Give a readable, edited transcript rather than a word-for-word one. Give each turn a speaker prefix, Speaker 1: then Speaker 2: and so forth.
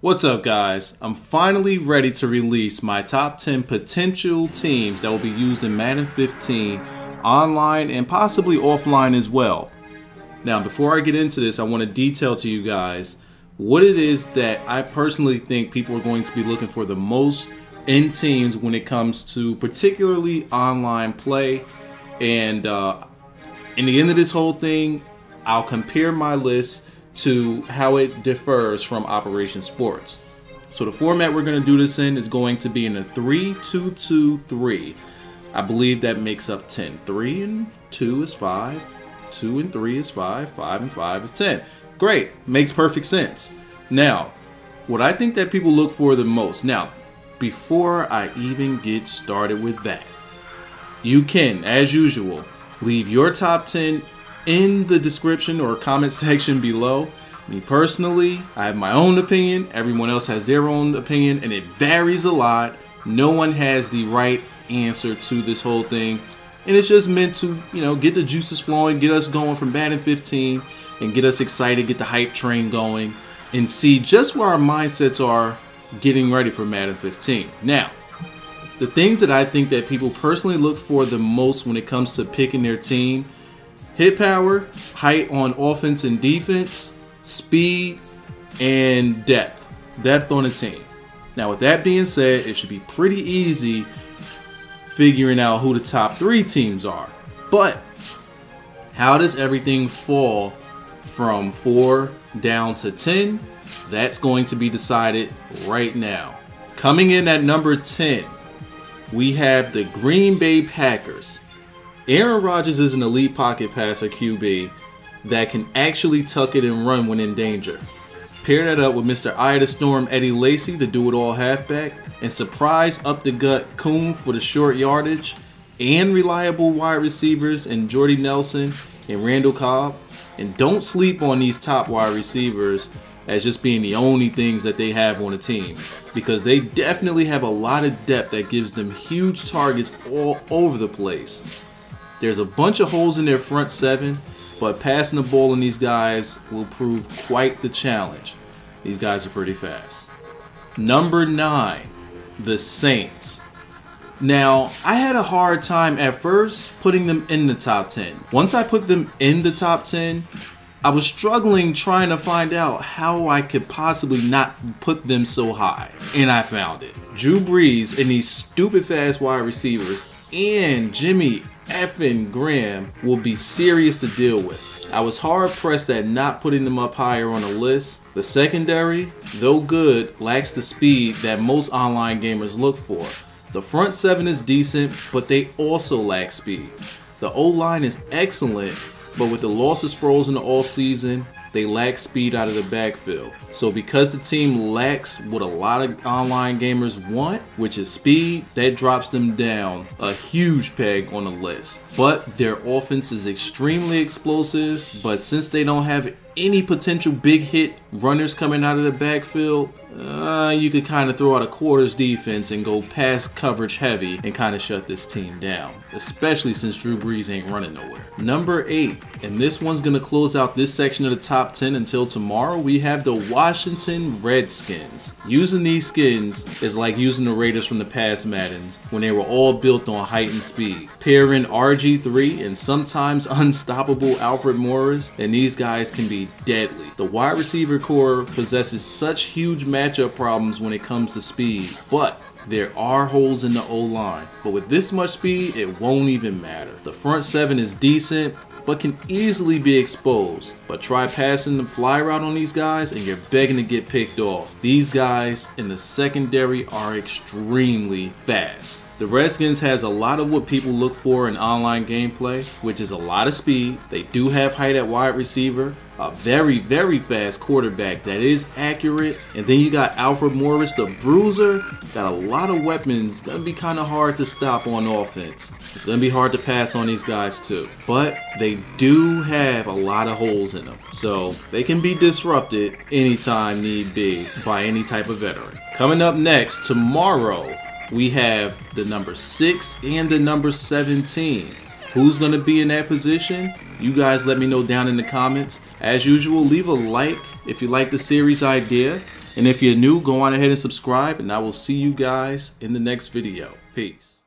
Speaker 1: What's up, guys? I'm finally ready to release my top 10 potential teams that will be used in Madden 15 online and possibly offline as well. Now, before I get into this, I want to detail to you guys what it is that I personally think people are going to be looking for the most in teams when it comes to particularly online play. And in the end of this whole thing, I'll compare my list to how it differs from Operation Sports. So the format we're going to do this in is going to be in a 3-2-2-3. I believe that makes up 10. 3 and 2 is 5. 2 and 3 is 5. 5 and 5 is 10. Great. Makes perfect sense. Now, what I think that people look for the most. Now, before I even get started with that, you can, as usual, leave your top 10 in the description or comment section below. Me personally, I have my own opinion. Everyone else has their own opinion, and it varies a lot. No one has the right answer to this whole thing, and it's just meant to, get the juices flowing, get us going from Madden 15, and get us excited, get the hype train going, and see just where our mindsets are getting ready for Madden 15. Now, the things that I think that people personally look for the most when it comes to picking their team: hit power, height on offense and defense, speed, and depth. Depth on the team. Now, with that being said, it should be pretty easy figuring out who the top 3 teams are. But how does everything fall from 4 down to 10? That's going to be decided right now. Coming in at number 10, we have the Green Bay Packers. Aaron Rodgers is an elite pocket passer QB that can actually tuck it and run when in danger. Pair that up with Mr. Eye of the Storm Eddie Lacy, the do-it-all halfback, and surprise up-the-gut Coon for the short yardage, and reliable wide receivers in Jordy Nelson and Randall Cobb. And don't sleep on these top wide receivers as just being the only things that they have on the team, because they definitely have a lot of depth that gives them huge targets all over the place. There's a bunch of holes in their front 7, but passing the ball in these guys will prove quite the challenge. These guys are pretty fast. Number 9, the Saints. Now, I had a hard time at first putting them in the top 10. Once I put them in the top 10, I was struggling trying to find out how I could possibly not put them so high. And I found it. Drew Brees and these stupid fast wide receivers and Jimmy effing Graham will be serious to deal with. I was hard pressed at not putting them up higher on the list. The secondary, though good, lacks the speed that most online gamers look for. The front 7 is decent, but they also lack speed. The O-line is excellent, but with the loss of Sproles in the offseason, they lack speed out of the backfield. So because the team lacks what a lot of online gamers want, which is speed, that drops them down a huge peg on the list. But their offense is extremely explosive, but since they don't have any potential big hit runners coming out of the backfield, you could kind of throw out a quarters defense and go pass coverage heavy and kind of shut this team down, especially since Drew Brees ain't running nowhere. Number 8, and this one's going to close out this section of the top 10 until tomorrow, we have the Washington Redskins. Using these skins is like using the Raiders from the past Maddens when they were all built on height and speed. Pair in RG3 and sometimes unstoppable Alfred Morris, and these guys can be deadly. The wide receiver core possesses such huge matchup problems when it comes to speed, but there are holes in the O-line. But with this much speed, it won't even matter. The front 7 is decent, but can easily be exposed. But try passing the fly route on these guys and you're begging to get picked off. These guys in the secondary are extremely fast. The Redskins has a lot of what people look for in online gameplay, which is a lot of speed. They do have height at wide receiver, a very, very fast quarterback that is accurate, and then you got Alfred Morris, the bruiser, got a lot of weapons. Gonna be kind of hard to stop on offense. It's gonna be hard to pass on these guys too, but they do have a lot of holes in them, so they can be disrupted anytime need be by any type of veteran. Coming up next tomorrow, we have the number 6 and the number 17. Who's going to be in that position? You guys let me know down in the comments. As usual, leave a like if you like the series idea. And if you're new, go on ahead and subscribe, and I will see you guys in the next video. Peace.